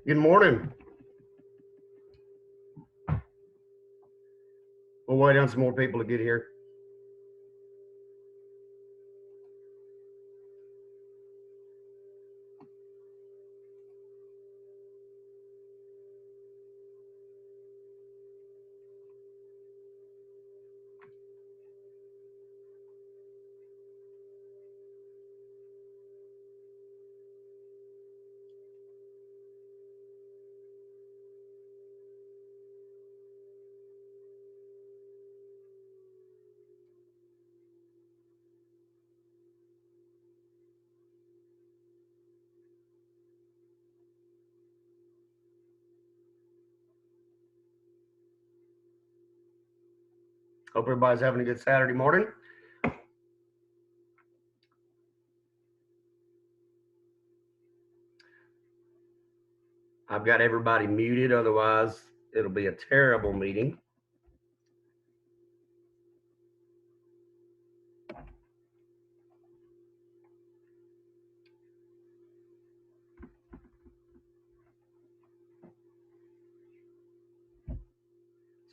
Good morning. We'll wait on some more people to get here. Hope everybody's having a good Saturday morning. I've got everybody muted, otherwise it'll be a terrible meeting.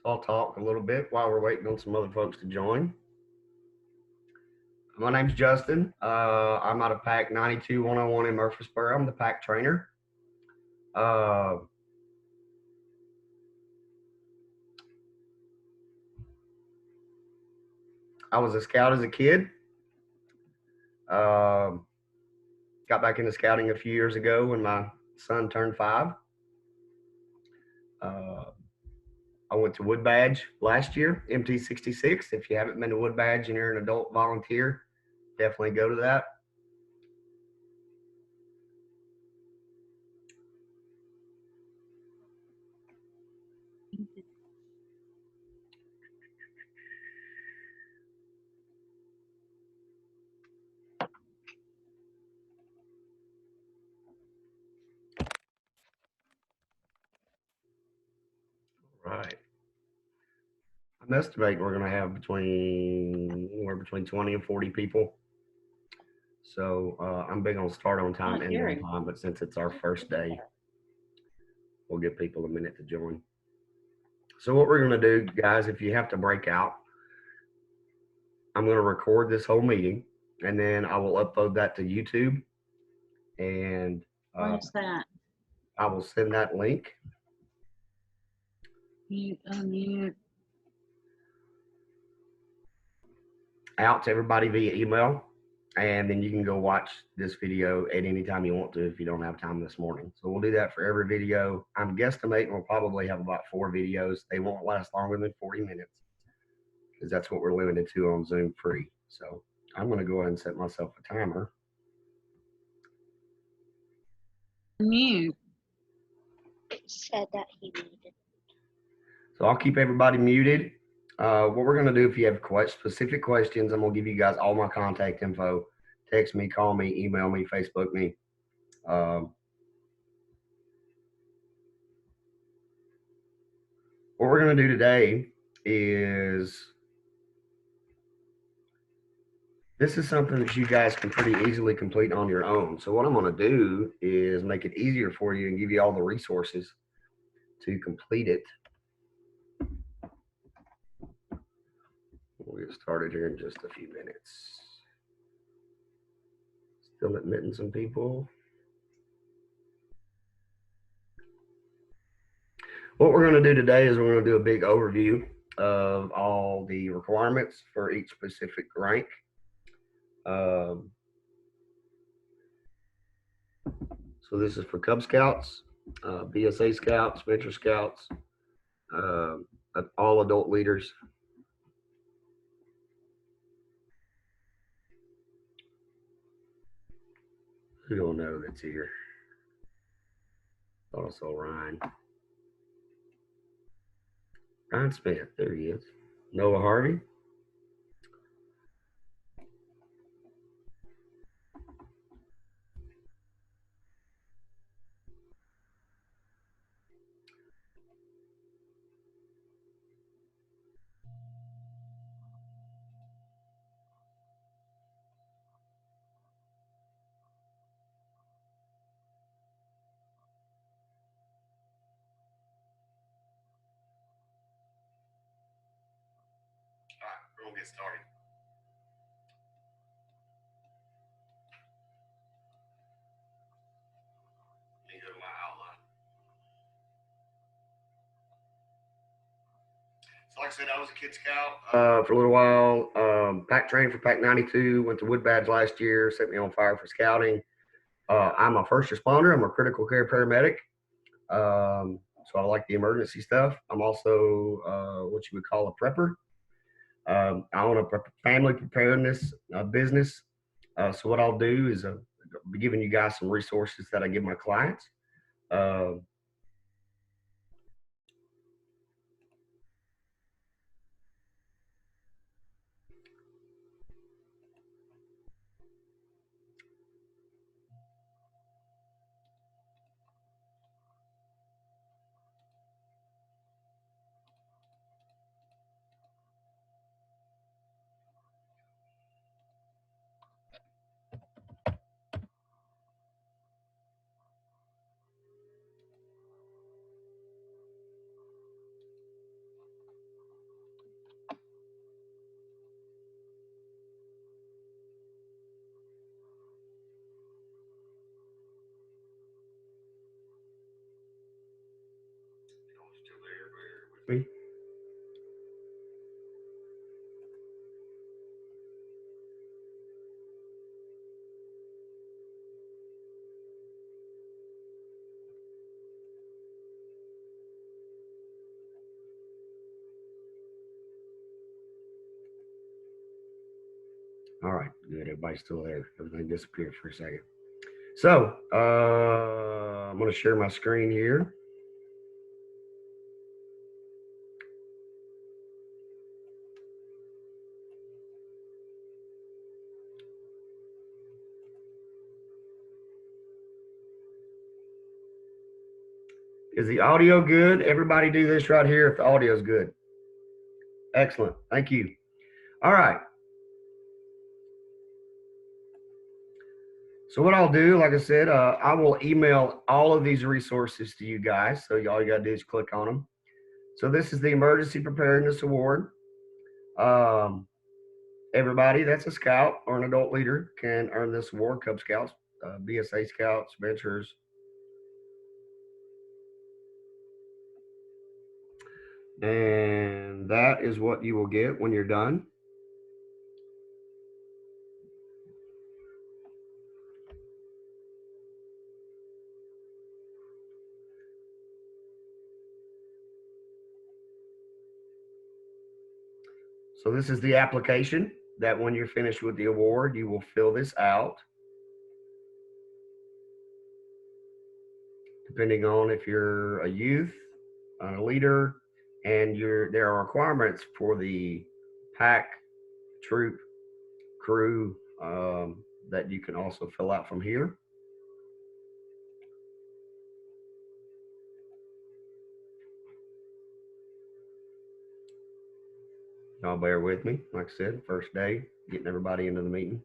So I'll talk a little bit while we're waiting on some other folks to join. My name's Justin. I'm out of PAC 92101 in Murfreesboro. I'm the PAC trainer. I was a scout as a kid. Got back into scouting a few years ago when my son turned 5. I went to Wood Badge last year, MT66. If you haven't been to Wood Badge and you're an adult volunteer, definitely go to that. Right. I'm estimating we're going to have between 20 and 40 people. So I'm big on start on time and on time, but since it's our first day, we'll give people a minute to join. So what we're going to do, guys, if you have to break out, I'm going to record this whole meeting, and then I will upload that to YouTube, and What's that? I will send that link. Unmute. Out to everybody via email, and then you can go watch this video at any time you want to if you don't have time this morning. So we'll do that for every video. I'm guesstimating we'll probably have about 4 videos. They won't last longer than 40 minutes because that's what we're limited to on Zoom free. So I'm going to go ahead and set myself a timer. Mute. Said that he muted. So I'll keep everybody muted. What we're going to do, if you have specific questions, I'm going to give you guys all my contact info. Text me, call me, email me, Facebook me. What we're going to do today is, this is something that you guys can pretty easily complete on your own. So what I'm going to do is make it easier for you and give you all the resources to complete it. We'll get started here in just a few minutes. Still admitting some people. What we're going to do today is we're going to do a big overview of all the requirements for each specific rank. So this is for Cub Scouts, BSA Scouts, Venture Scouts, all adult leaders. Who don't know that's here? Thought I saw Ryan. Ryan Smith, there he is. Noah Harvey. gonna get started. Let me go to my outline. So like I said, I was a Kid Scout for a little while. Pack trained for Pack 92, went to Wood Badge last year, set me on fire for scouting. I'm a first responder. I'm a critical care paramedic. So I like the emergency stuff. I'm also what you would call a prepper. I own a family preparedness business. So what I'll do is be giving you guys some resources that I give my clients. Me. All right, good. Everybody's still there. Everything disappeared for a second. So I'm going to share my screen here. Is the audio good? Everybody do this right here if the audio is good. Excellent. Thank you. All right. So what I'll do, like I said, I will email all of these resources to you guys. So all you got to do is click on them. So this is the Emergency Preparedness Award. Everybody that's a scout or an adult leader can earn this award. Cub Scouts, BSA Scouts, Venturers. And that is what you will get when you're done. So this is the application that when you're finished with the award, you will fill this out. Depending on if you're a youth, a leader, and there are requirements for the pack, troop, crew that you can also fill out from here. Y'all bear with me. Like I said, first day, getting everybody into the meeting.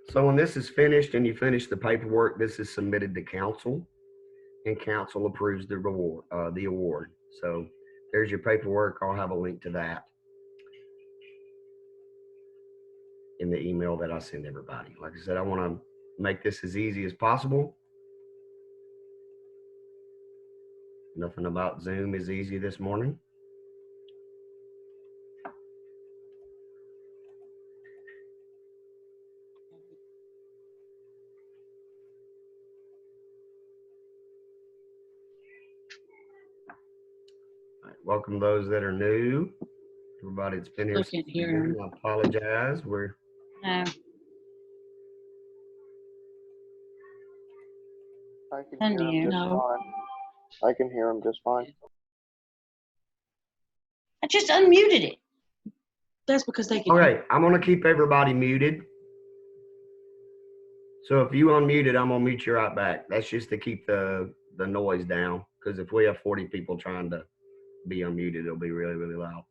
So when this is finished and you finish the paperwork, this is submitted to council, and council approves the award. So there's your paperwork. I'll have a link to that in the email that I send everybody. Like I said, I want to make this as easy as possible. Nothing about Zoom is easy this morning. All right, welcome those that are new. Everybody that's been here. Still can't hear him. I apologize. No. I can hear him just fine. I can hear him just fine. I just unmuted it. That's because they can. Okay, I'm going to keep everybody muted. So if you unmuted, I'm going to mute you right back. That's just to keep the noise down, because if we have 40 people trying to be unmuted, it'll be really, really loud.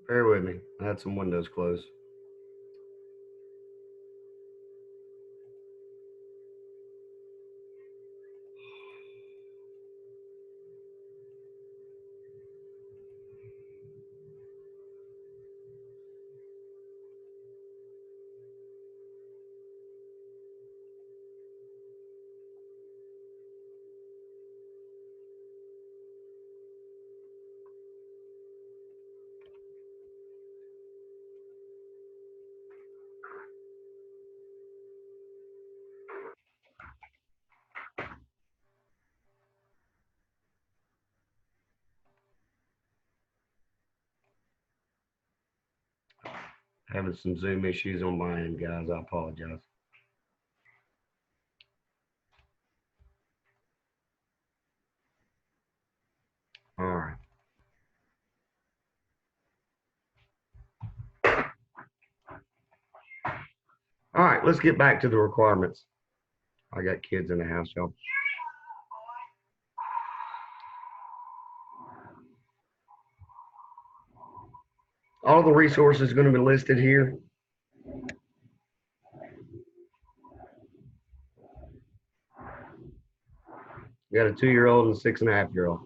Bear with me. I had some windows closed. Having some Zoom issues on my end, guys. I apologize. All right. All right, let's get back to the requirements. I got kids in the house, y'all. All the resources are going to be listed here. You got a 2-year-old and a 6.5-year-old.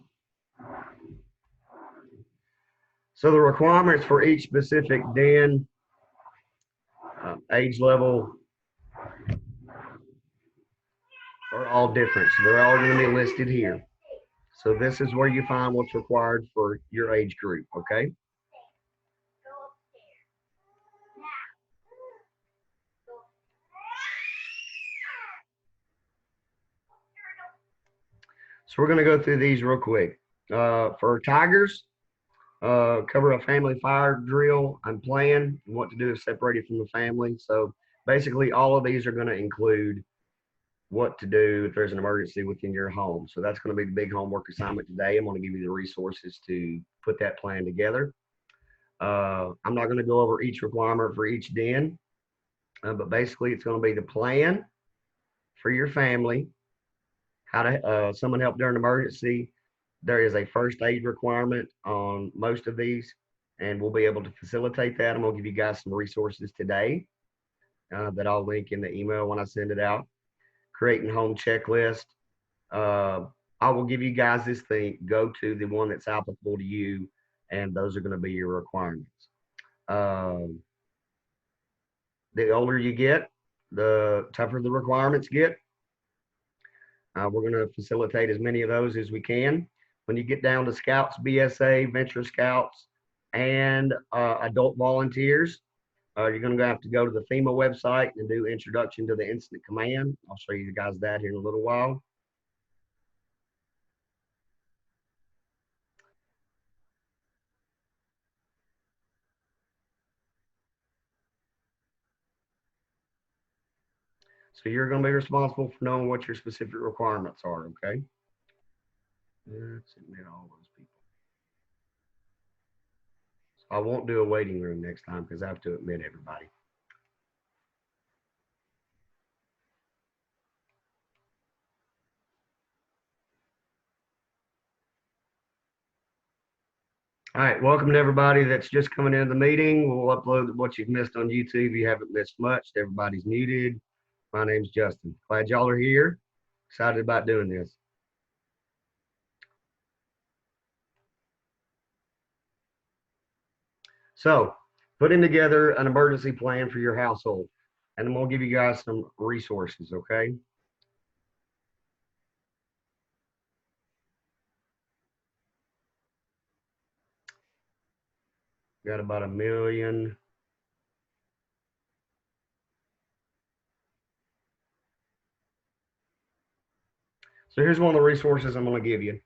So the requirements for each specific den, age level, are all different. So they're all going to be listed here. So this is where you find what's required for your age group, okay? So we're going to go through these real quick. For tigers, cover a family fire drill and plan and what to do is separate it from the family. So basically all of these are going to include what to do if there's an emergency within your home. So that's going to be the big homework assignment today. I'm going to give you the resources to put that plan together. I'm not going to go over each requirement for each den, but basically it's going to be the plan for your family, how to someone help during an emergency. There is a first aid requirement on most of these, and we'll be able to facilitate that. I'm going to give you guys some resources today that I'll link in the email when I send it out. Creating home checklist. I will give you guys this thing. Go to the one that's applicable to you, and those are going to be your requirements. The older you get, the tougher the requirements get. We're going to facilitate as many of those as we can. When you get down to Scouts, BSA, Venture Scouts, and adult volunteers, you're going to have to go to the FEMA website and do Introduction to the Incident Command. I'll show you guys that here in a little while. So you're going to be responsible for knowing what your specific requirements are, okay? Let's admit all those people. So I won't do a waiting room next time because I have to admit everybody. All right, welcome to everybody that's just coming into the meeting. We'll upload what you've missed on YouTube. You haven't missed much. Everybody's muted. My name's Justin. Glad y'all are here. Excited about doing this. So, putting together an emergency plan for your household. And I'm going to give you guys some resources, okay? Got about 1 million. So here's one of the resources I'm going to give you.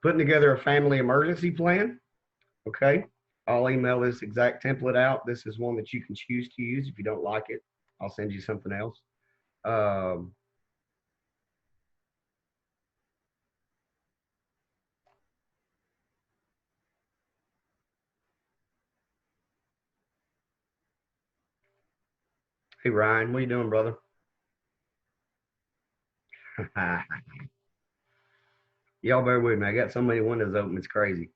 Putting together a family emergency plan, okay? I'll email this exact template out. This is one that you can choose to use. If you don't like it, I'll send you something else. Hey, Ryan, what you doing, brother? Y'all bear with me. I got so many windows open, it's crazy.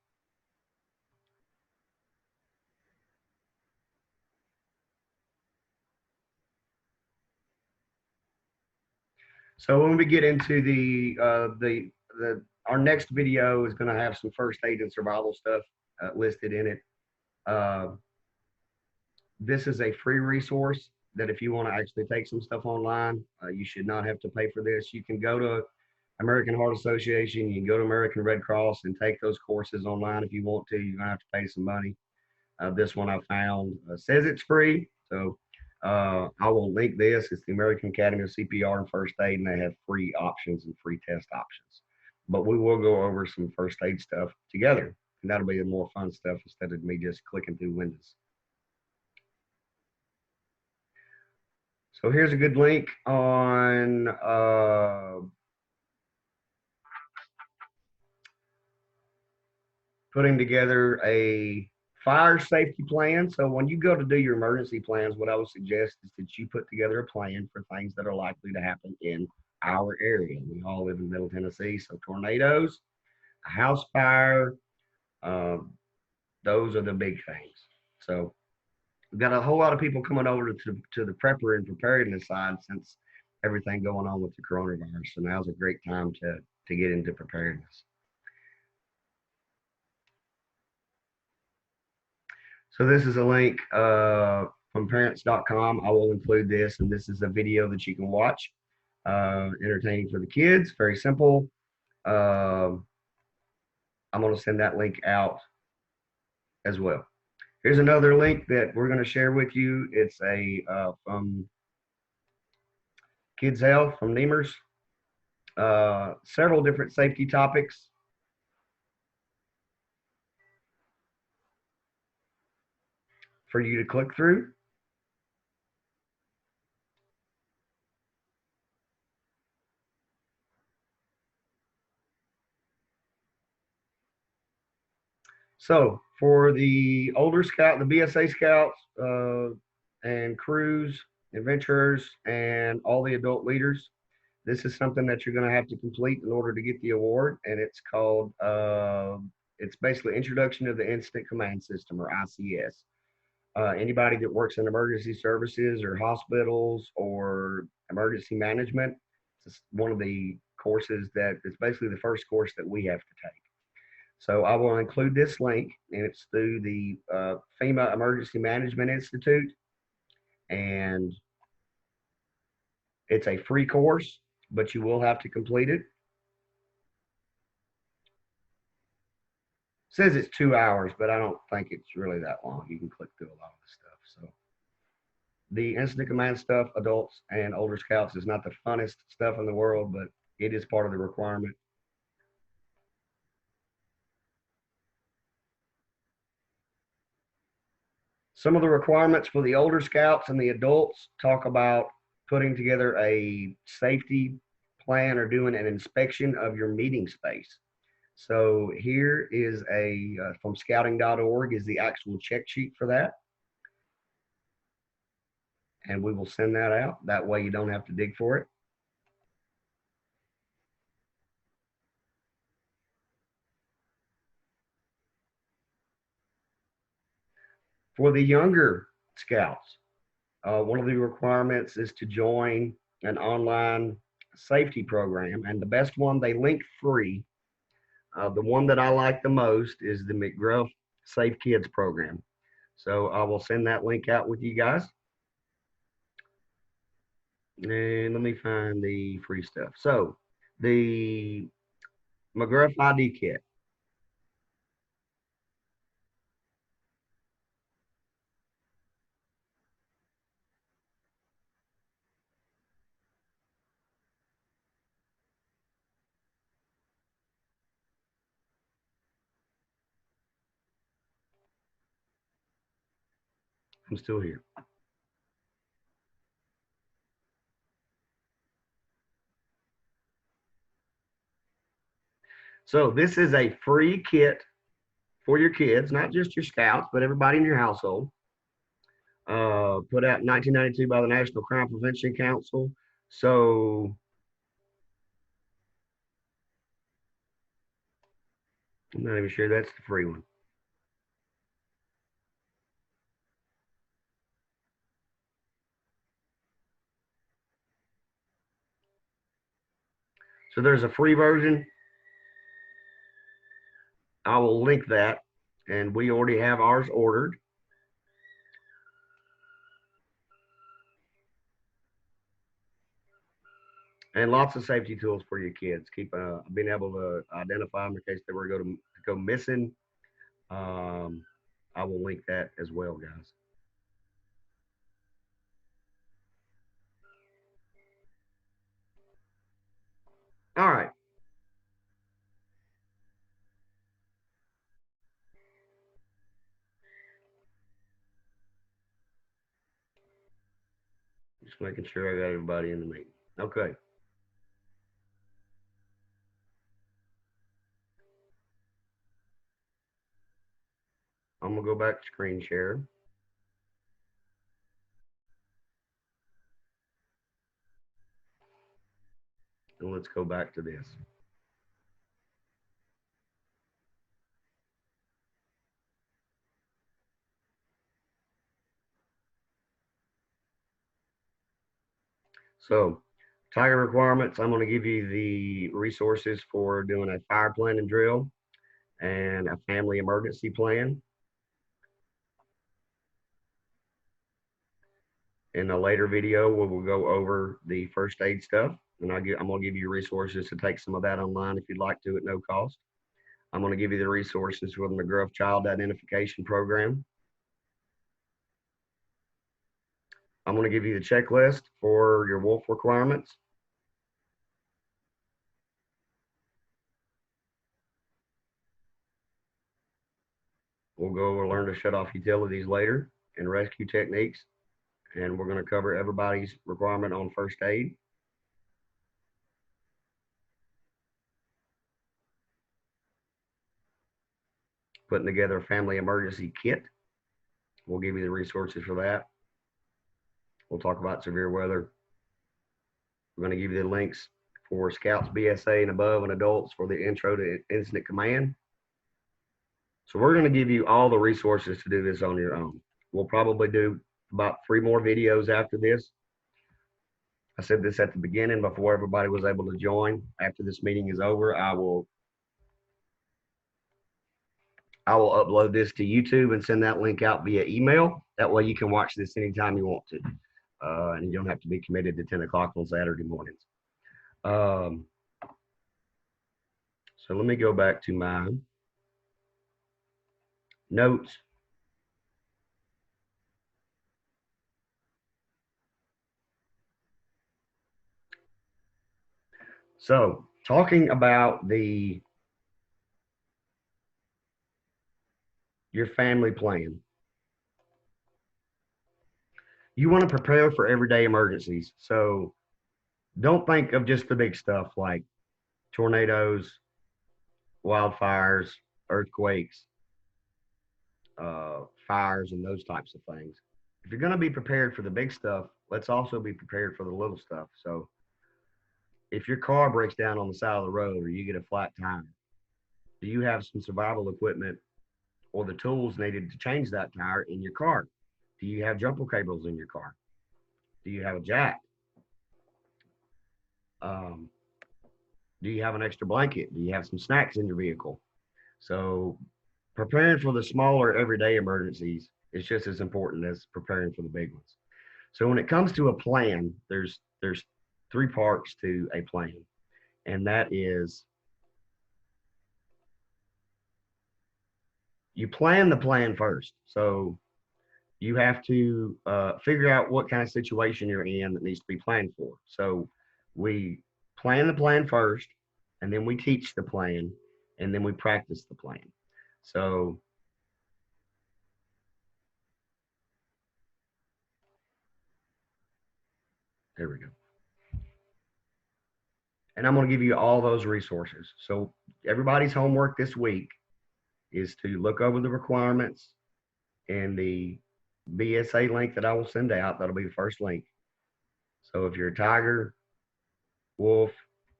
So when we get into our next video is going to have some first aid and survival stuff listed in it. This is a free resource that if you want to actually take some stuff online, you should not have to pay for this. You can go to American Heart Association, you can go to American Red Cross and take those courses online if you want to. You're going to have to pay some money. This one I found says it's free. So I will link this. It's the American Academy of CPR and First Aid, and they have free options and free test options. But we will go over some first aid stuff together, and that'll be the more fun stuff instead of me just clicking through windows. So here's a good link on putting together a fire safety plan. So when you go to do your emergency plans, what I would suggest is that you put together a plan for things that are likely to happen in our area. We all live in Middle Tennessee, so tornadoes, a house fire, those are the big things. So we've got a whole lot of people coming over to the prepper and preparedness side since everything going on with the coronavirus. So now's a great time to get into preparedness. So this is a link from parents.com. I will include this, and this is a video that you can watch. Entertaining for the kids, very simple. I'm going to send that link out as well. Here's another link that we're going to share with you. It's from KidsHealth from Nemers. Several different safety topics. For you to click through. So for the older scout, the BSA scouts and crews, adventurers, and all the adult leaders, this is something that you're going to have to complete in order to get the award. And it's called, it's basically Introduction to the Incident Command System, or ICS. Anybody that works in emergency services or hospitals or emergency management, it's one of the courses that it's basically the first course that we have to take. So I will include this link, and it's through the FEMA Emergency Management Institute, and it's a free course, but you will have to complete it. It says it's 2 hours, but I don't think it's really that long. You can click through a lot of the stuff. So the incident command stuff, adults and older scouts, is not the funnest stuff in the world, but it is part of the requirement. Some of the requirements for the older scouts and the adults talk about putting together a safety plan or doing an inspection of your meeting space. So here is from scouting.org is the actual check sheet for that. And we will send that out. That way you don't have to dig for it. For the younger scouts, one of the requirements is to join an online safety program. And the best one, they link free. The one that I like the most is the McGruff Safe Kids program. So I will send that link out with you guys. And let me find the free stuff. So the McGruff ID kit. I'm still here. So this is a free kit for your kids, not just your scouts, but everybody in your household. put out in 1992 by the National Crime Prevention Council. So I'm not even sure that's the free one. So there's a free version. I will link that, and we already have ours ordered. And lots of safety tools for your kids. Keep being able to identify them in case they were to go missing. I will link that as well, guys. All right. Just making sure I got everybody in the meeting. Okay. I'm gonna go back to screen share. And let's go back to this. So, Tiger requirements, I'm going to give you the resources for doing a fire planning drill and a family emergency plan. In a later video, we will go over the first aid stuff, and I'm going to give you resources to take some of that online if you'd like to at no cost. I'm going to give you the resources for the McGruff Child Identification Program. I'm going to give you the checklist for your wolf requirements. We'll go over learn to shut off utilities later and rescue techniques. And we're going to cover everybody's requirement on first aid. Putting together a family emergency kit. We'll give you the resources for that. We'll talk about severe weather. We're going to give you the links for Scouts, BSA, and above, and adults for the intro to incident command. So we're going to give you all the resources to do this on your own. We'll probably do about 3 more videos after this. I said this at the beginning before everybody was able to join. After this meeting is over, I will upload this to YouTube and send that link out via email. That way you can watch this anytime you want to. And you don't have to be committed to 10 o'clock on Saturday mornings. So let me go back to my notes. So talking about your family plan. You want to prepare for everyday emergencies. So don't think of just the big stuff like tornadoes, wildfires, earthquakes, fires, and those types of things. If you're going to be prepared for the big stuff, let's also be prepared for the little stuff. So if your car breaks down on the side of the road or you get a flat tire, do you have some survival equipment or the tools needed to change that tire in your car? Do you have jumper cables in your car? Do you have a jack? Do you have an extra blanket? Do you have some snacks in your vehicle? So preparing for the smaller everyday emergencies is just as important as preparing for the big ones. So when it comes to a plan, there's 3 parts to a plan, and that is you plan the plan first. So you have to figure out what kind of situation you're in that needs to be planned for. So we plan the plan first, and then we teach the plan, and then we practice the plan. So there we go. And I'm going to give you all those resources. So everybody's homework this week is to look over the requirements and the BSA link that I will send out. That'll be the first link. So if you're a tiger, wolf,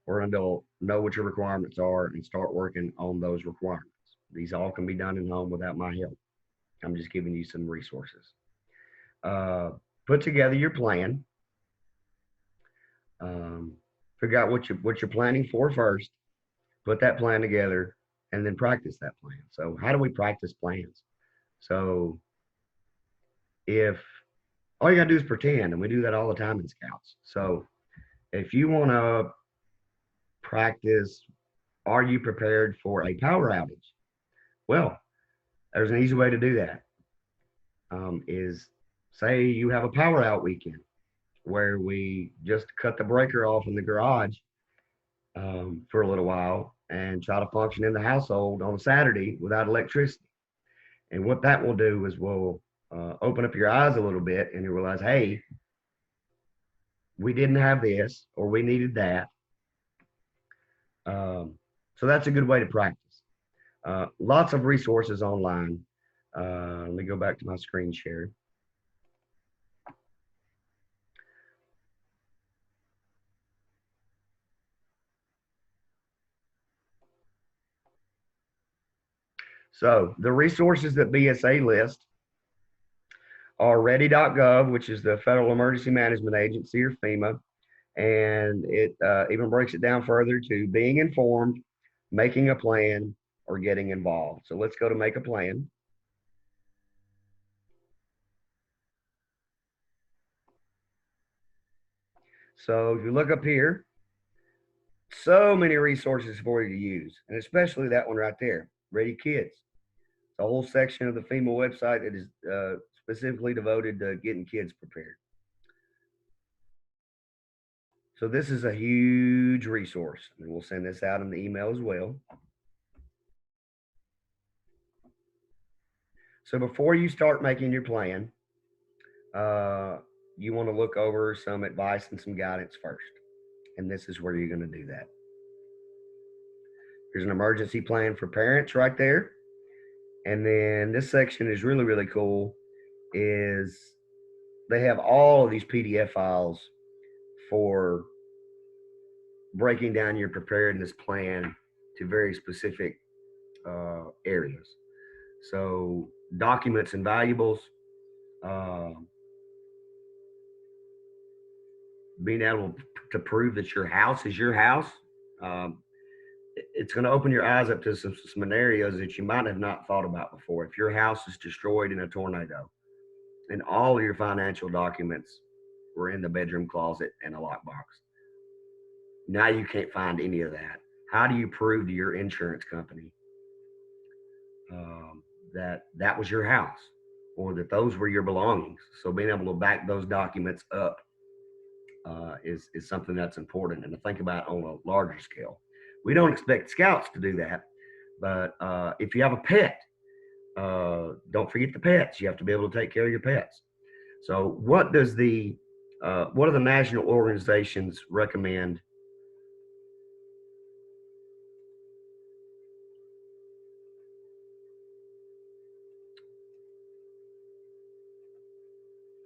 or an adult, know what your requirements are and start working on those requirements. These all can be done in home without my help. I'm just giving you some resources. Put together your plan. Figure out what you're planning for first. Put that plan together and then practice that plan. So how do we practice plans? So if all you gotta do is pretend, and we do that all the time in Scouts. So if you want to practice, are you prepared for a power outage? Well, there's an easy way to do that. Is say you have a power out weekend where we just cut the breaker off in the garage for a little while and try to function in the household on a Saturday without electricity. And what that will do is we'll open up your eyes a little bit and you realize, hey, we didn't have this or we needed that. So that's a good way to practice. Lots of resources online. Let me go back to my screen share. So the resources that BSA lists are ready.gov, which is the Federal Emergency Management Agency, or FEMA. And it even breaks it down further to being informed, making a plan, or getting involved. So let's go to make a plan. So if you look up here, so many resources for you to use, and especially that one right there, Ready Kids. It's a whole section of the FEMA website that is specifically devoted to getting kids prepared. So this is a huge resource, and we'll send this out in the email as well. So before you start making your plan, you want to look over some advice and some guidance first. And this is where you're going to do that. Here's an emergency plan for parents right there. And then this section is really, really cool. Is they have all of these PDF files for breaking down your preparedness plan to very specific areas. So documents and valuables, being able to prove that your house is your house. It's going to open your eyes up to some scenarios that you might have not thought about before. If your house is destroyed in a tornado and all of your financial documents were in the bedroom closet and a lockbox, now you can't find any of that. How do you prove to your insurance company that that was your house or that those were your belongings? So being able to back those documents up is something that's important, and to think about on a larger scale. We don't expect Scouts to do that, but if you have a pet, don't forget the pets. You have to be able to take care of your pets. So what do the national organizations recommend?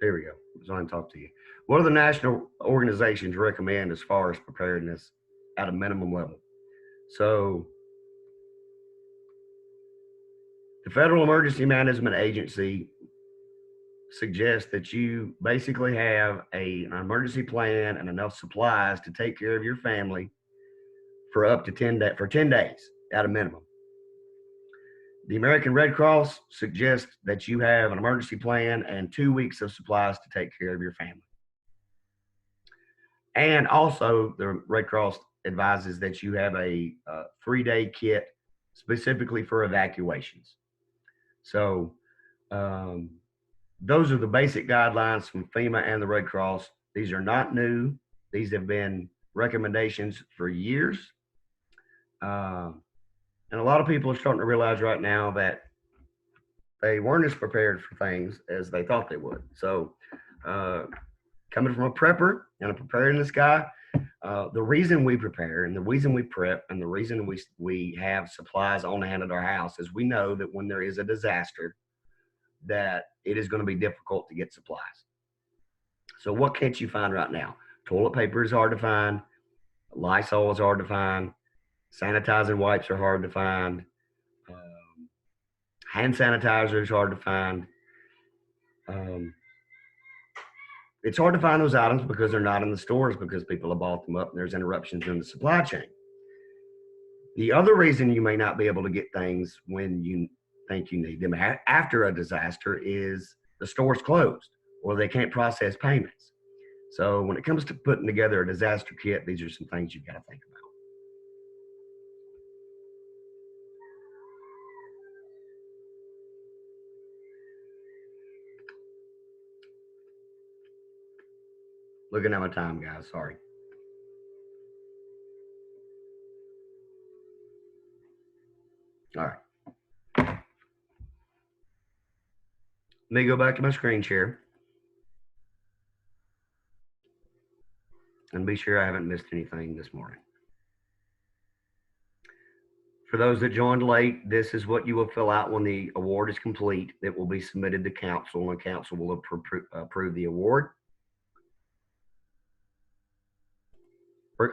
There we go. I was trying to talk to you. What do the national organizations recommend as far as preparedness at a minimum level? So the Federal Emergency Management Agency suggests that you basically have an emergency plan and enough supplies to take care of your family for up to 10 days at a minimum. The American Red Cross suggests that you have an emergency plan and 2 weeks of supplies to take care of your family. And also the Red Cross advises that you have a 3-day kit specifically for evacuations. So those are the basic guidelines from FEMA and the Red Cross. These are not new. These have been recommendations for years. And a lot of people are starting to realize right now that they weren't as prepared for things as they thought they would. So coming from a prepper and a preparedness guy, the reason we prepare and the reason we prep and the reason we have supplies on hand at our house is we know that when there is a disaster, that it is going to be difficult to get supplies. So what can't you find right now? Toilet paper is hard to find. Lysol is hard to find. Sanitizing wipes are hard to find. Hand sanitizer is hard to find. It's hard to find those items because they're not in the stores because people have bought them up and there's interruptions in the supply chain. The other reason you may not be able to get things when you think you need them after a disaster is the store's closed or they can't process payments. So when it comes to putting together a disaster kit, these are some things you've got to think about. Looking at my time, guys, sorry. All right. Let me go back to my screen share and be sure I haven't missed anything this morning. For those that joined late, this is what you will fill out when the award is complete. It will be submitted to council and council will approve the award.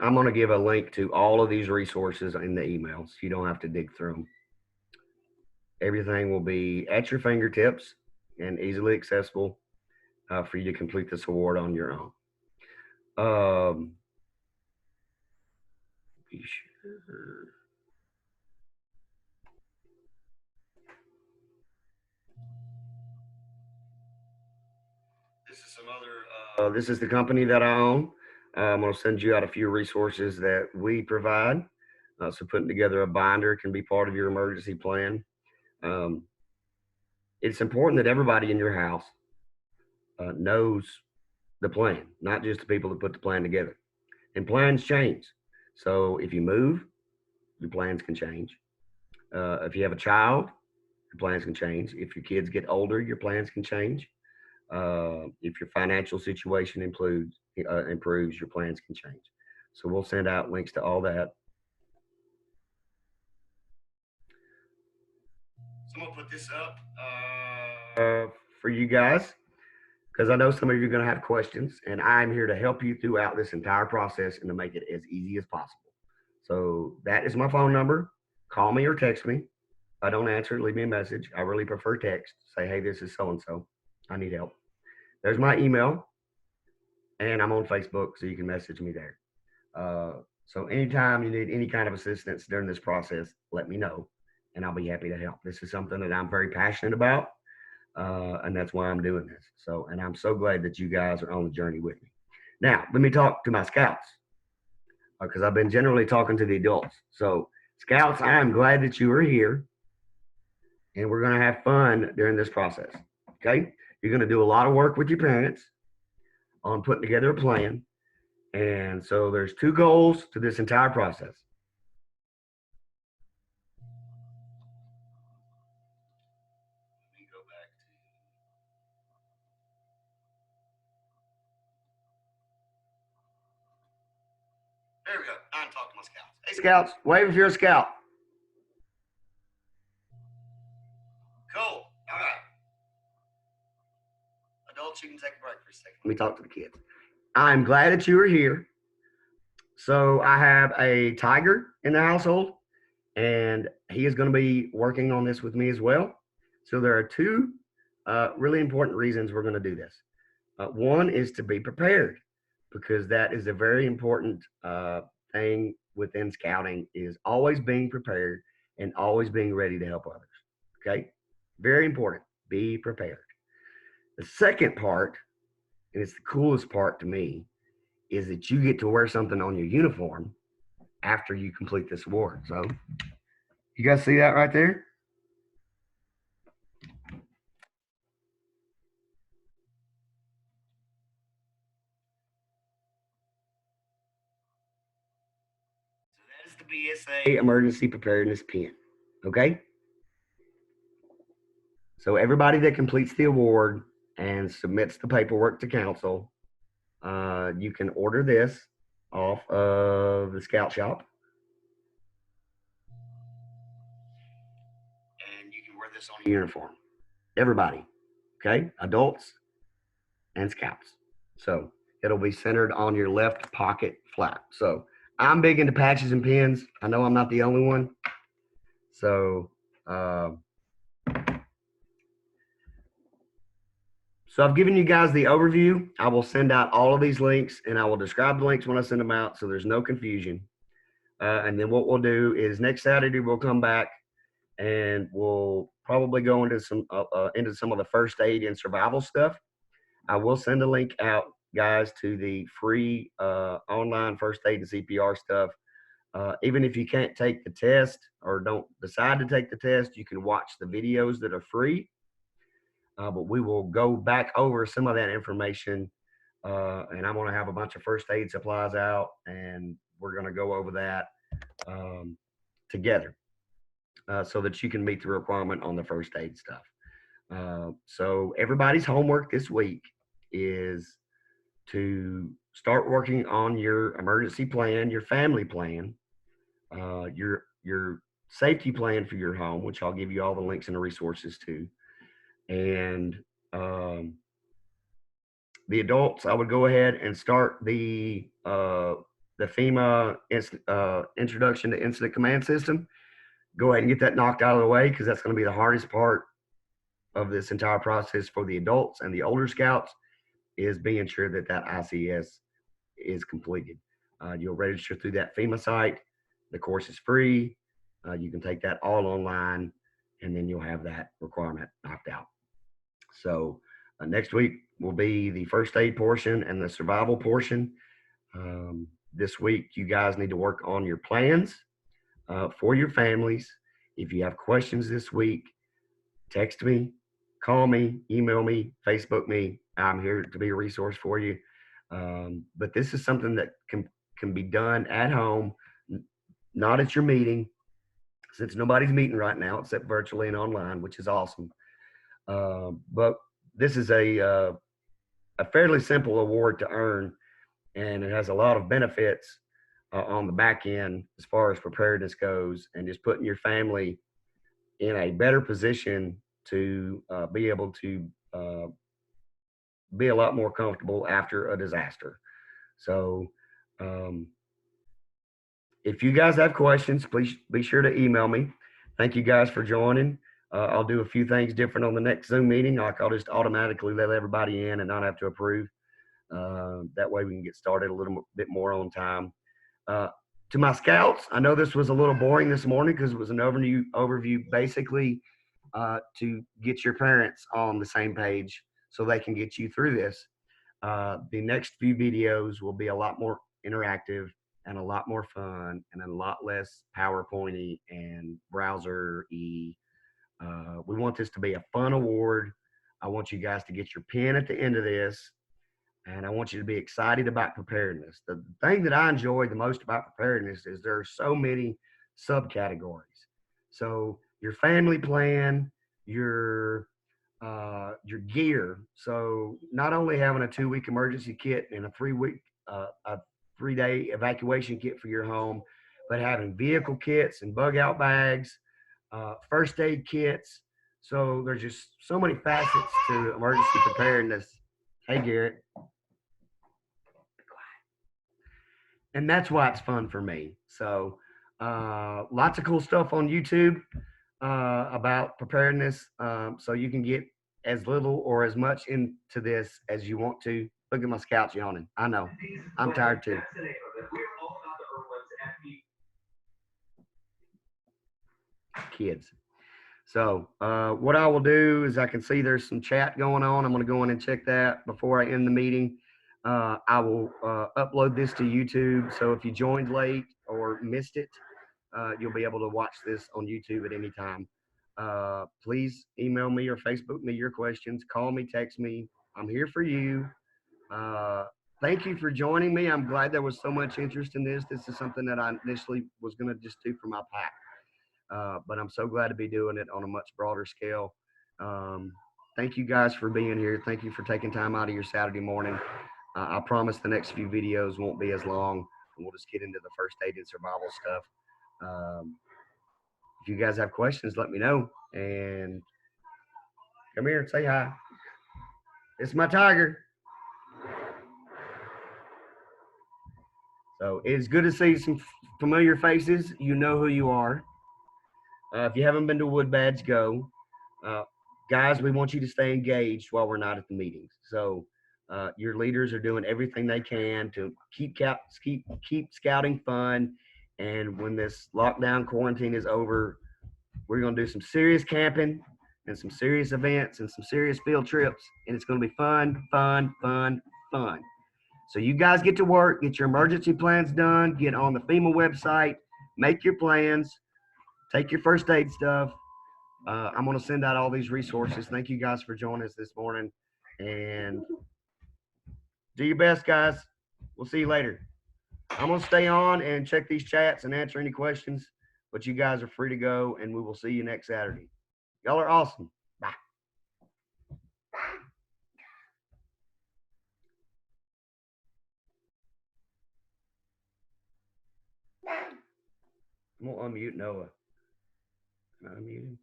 I'm going to give a link to all of these resources in the emails. You don't have to dig through them. Everything will be at your fingertips and easily accessible for you to complete this award on your own. Be sure. This is some other. This is the company that I own. I'm going to send you out a few resources that we provide. So putting together a binder can be part of your emergency plan. It's important that everybody in your house knows the plan, not just the people that put the plan together. And plans change. So if you move, your plans can change. If you have a child, your plans can change. If your kids get older, your plans can change. If your financial situation improves, your plans can change. So we'll send out links to all that. So I'm gonna put this up for you guys because I know some of you are gonna have questions, and I'm here to help you throughout this entire process and to make it as easy as possible. So that is my phone number. Call me or text me. If I don't answer, leave me a message. I really prefer text. Say, hey, this is so-and-so. I need help. There's my email, and I'm on Facebook, so you can message me there. So anytime you need any kind of assistance during this process, let me know, and I'll be happy to help. This is something that I'm very passionate about, and that's why I'm doing this. So, and I'm so glad that you guys are on the journey with me. Now, let me talk to my scouts, because I've been generally talking to the adults. So, scouts, I am glad that you are here, and we're going to have fun during this process, okay? You're going to do a lot of work with your parents on putting together a plan. And so there's two goals to this entire process. Let me go back to. There we go. I'm talking to my scouts. Hey, scouts, wave if you're a scout. Cool. All right. Adults, you can take a break for a second. Let me talk to the kids. I'm glad that you are here. So I have a tiger in the household, and he is going to be working on this with me as well. So there are two really important reasons we're going to do this. One is to be prepared, because that is a very important thing within scouting, is always being prepared and always being ready to help others. Okay? Very important. Be prepared. The second part, and it's the coolest part to me, is that you get to wear something on your uniform after you complete this award. So you guys see that right there? So that is the BSA Emergency Preparedness pin. Okay? So everybody that completes the award and submits the paperwork to council, you can order this off of the Scout Shop. And you can wear this on a uniform. Everybody. okay? Adults and scouts. So it'll be centered on your left pocket flap. So I'm big into patches and pins. I know I'm not the only one. So, so I've given you guys the overview. I will send out all of these links, and I will describe the links when I send them out so there's no confusion. And then what we'll do is next Saturday we'll come back and we'll probably go into some of the first aid and survival stuff. I will send a link out, guys, to the free online first aid and CPR stuff. Even if you can't take the test or don't decide to take the test, you can watch the videos that are free. But we will go back over some of that information, and I'm going to have a bunch of first aid supplies out, and we're going to go over that together so that you can meet the requirement on the first aid stuff. So everybody's homework this week is to start working on your emergency plan, your family plan, your safety plan for your home, which I'll give you all the links and the resources to. And the adults, I would go ahead and start the FEMA Introduction to Incident Command System. Go ahead and get that knocked out of the way, because that's going to be the hardest part of this entire process for the adults and the older scouts, is being sure that that ICS is completed. You'll register through that FEMA site. The course is free. You can take that all online, and then you'll have that requirement knocked out. So next week will be the first aid portion and the survival portion. This week, you guys need to work on your plans for your families. If you have questions this week, text me, call me, email me, Facebook me. I'm here to be a resource for you. But this is something that can be done at home, not at your meeting, since nobody's meeting right now except virtually and online, which is awesome. But this is a fairly simple award to earn, and it has a lot of benefits on the back end as far as preparedness goes, and just putting your family in a better position to be able to be a lot more comfortable after a disaster. So if you guys have questions, please be sure to email me. Thank you guys for joining. I'll do a few things different on the next Zoom meeting. Like, I'll just automatically let everybody in and not have to approve. That way we can get started a little bit more on time. To my scouts, I know this was a little boring this morning because it was an overview basically to get your parents on the same page so they can get you through this. The next few videos will be a lot more interactive and a lot more fun and a lot less PowerPointy and browser-y. We want this to be a fun award. I want you guys to get your pin at the end of this, and I want you to be excited about preparedness. The thing that I enjoy the most about preparedness is there are so many subcategories. So your family plan, your gear. So not only having a 2-week emergency kit and a 3-day evacuation kit for your home, but having vehicle kits and bug out bags, first aid kits. So there's just so many facets to emergency preparedness. Hey, Garrett. And that's why it's fun for me. So lots of cool stuff on YouTube about preparedness. So you can get as little or as much into this as you want to. Look at my scouts yawning. I know. I'm tired too. Kids. So what I will do is I can see there's some chat going on. I'm going to go in and check that before I end the meeting. I will upload this to YouTube. So if you joined late or missed it, you'll be able to watch this on YouTube at any time. Please email me or Facebook me your questions. Call me, text me. I'm here for you. Thank you for joining me. I'm glad there was so much interest in this. This is something that I initially was going to just do for my pack. But I'm so glad to be doing it on a much broader scale. Thank you guys for being here. Thank you for taking time out of your Saturday morning. I promise the next few videos won't be as long, and we'll just get into the first aid and survival stuff. If you guys have questions, let me know. And come here and say hi. It's my tiger. So it's good to see some familiar faces. You know who you are. If you haven't been to Wood Badge, go. Guys, we want you to stay engaged while we're not at the meetings. So your leaders are doing everything they can to keep scouting fun. And when this lockdown quarantine is over, we're going to do some serious camping and some serious events and some serious field trips. And it's going to be fun, fun, fun, fun. So you guys get to work, get your emergency plans done, get on the FEMA website, make your plans, take your first aid stuff. I'm going to send out all these resources. Thank you guys for joining us this morning. And do your best, guys. We'll see you later. I'm going to stay on and check these chats and answer any questions, but you guys are free to go, and we will see you next Saturday. Y'all are awesome. Bye. I'm going to unmute Noah. Can I unmute him?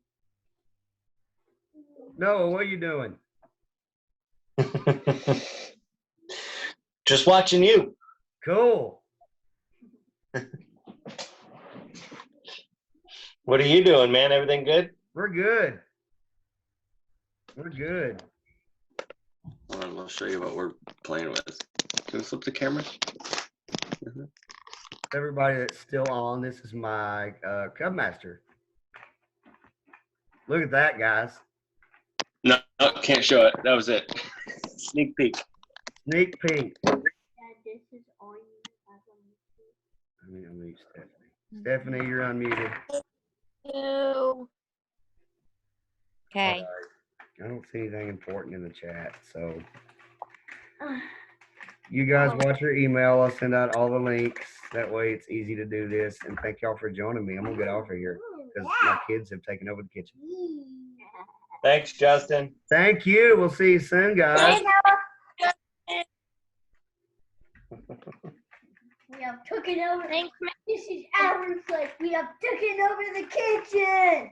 Noah, what are you doing? Just watching you. Cool. What are you doing, man? Everything good? We're good. We're good. Hold on, I'll show you what we're playing with. Can we flip the camera? Everybody that's still on, this is my Cub Master. Look at that, guys. No, can't show it. That was it. Sneak peek. Sneak peek. Dad, this is all you have on I'm gonna mute Stephanie. Stephanie, you're unmuted. No. Okay. I don't see anything important in the chat, so you guys watch your email. I'll send out all the links. That way it's easy to do this. And thank y'all for joining me. I'm gonna get off of here because my kids have taken over the kitchen. Thanks, Justin. Thank you. We'll see you soon, guys. We have taken over. Thanks, this is our place. We have taken over the kitchen.